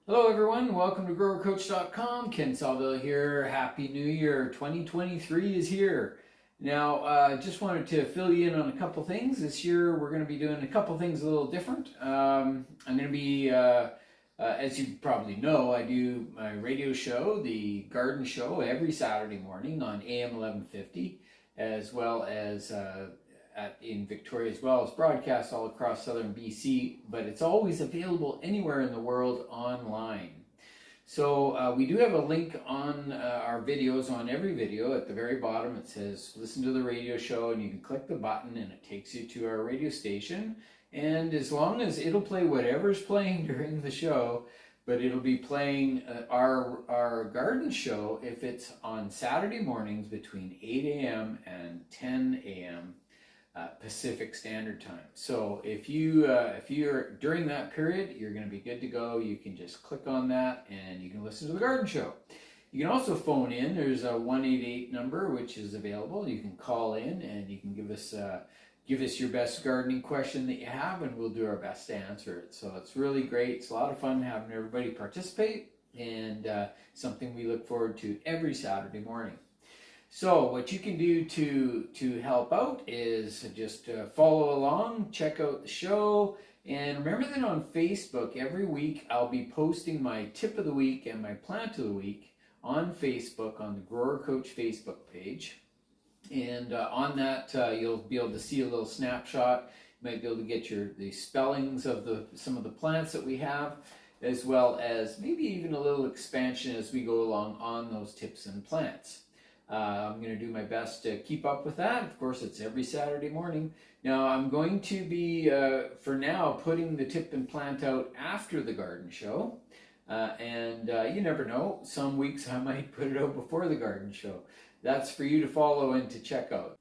Hello everyone, welcome to GrowerCoach.com. Ken Salvail here. Happy New Year. 2023 is here. Now, just wanted to fill you in on a couple things. This year we're going to be doing a couple things a little different. I'm going to be, as you probably know, I do my radio show, the Garden Show, every Saturday morning on AM1150, as well as in Victoria, as well as broadcast all across southern BC, but it's always available anywhere in the world online. So we do have a link on our videos. On every video at the very bottom it says listen to the radio show, and you can click the button and it takes you to our radio station, and as long as it'll play whatever's playing during the show, but it'll be playing our garden show if it's on Saturday mornings between 8 a.m. and 10 a.m. Pacific Standard Time. So if you're during that period, you're going to be good to go. You can just click on that and you can listen to the garden show. You can also phone in. There's a 188 number which is available. You can call in and you can give us your best gardening question that you have, and we'll do our best to answer it. So it's really great. It's a lot of fun having everybody participate, and something we look forward to every Saturday morning. So what you can do to help out is just follow along, check out the show, and remember that on Facebook every week I'll be posting my tip of the week and my plant of the week on Facebook, on the Grower Coach Facebook page. And on that you'll be able to see a little snapshot. You might be able to get the spellings of some of the plants that we have, as well as maybe even a little expansion as we go along on those tips and plants. I'm going to do my best to keep up with that. Of course, it's every Saturday morning. Now, I'm going to be, for now, putting the tip and plant out after the garden show. And you never know. Some weeks I might put it out before the garden show. That's for you to follow and to check out.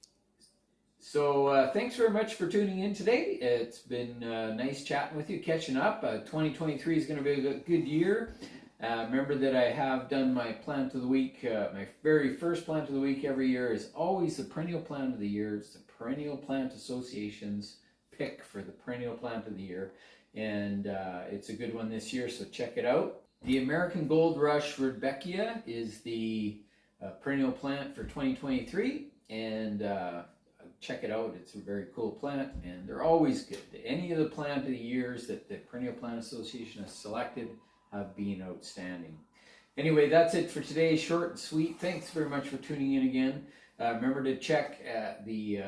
So thanks very much for tuning in today. It's been nice chatting with you, catching up. 2023 is going to be a good year. Remember that I have done my plant of the week. My very first plant of the week every year is always the perennial plant of the year. It's the Perennial Plant Association's pick for the perennial plant of the year, and it's a good one this year, so check it out. The American Gold Rush Rudbeckia is the perennial plant for 2023, and check it out. It's a very cool plant, and they're always good. Any of the plant of the years that the Perennial Plant Association has selected have been outstanding. Anyway, that's it for today. Short and sweet. Thanks very much for tuning in again. Remember to check the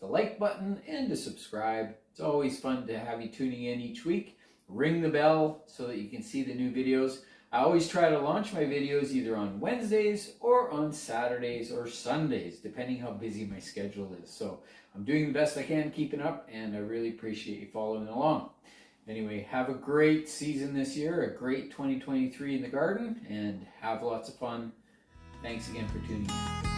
like button and to subscribe. It's always fun to have you tuning in each week. Ring the bell so that you can see the new videos. I always try to launch my videos either on Wednesdays or on Saturdays or Sundays, depending how busy my schedule is. So I'm doing the best I can keeping up, and I really appreciate you following along. Anyway, have a great season this year, a great 2023 in the garden, and have lots of fun. Thanks again for tuning in.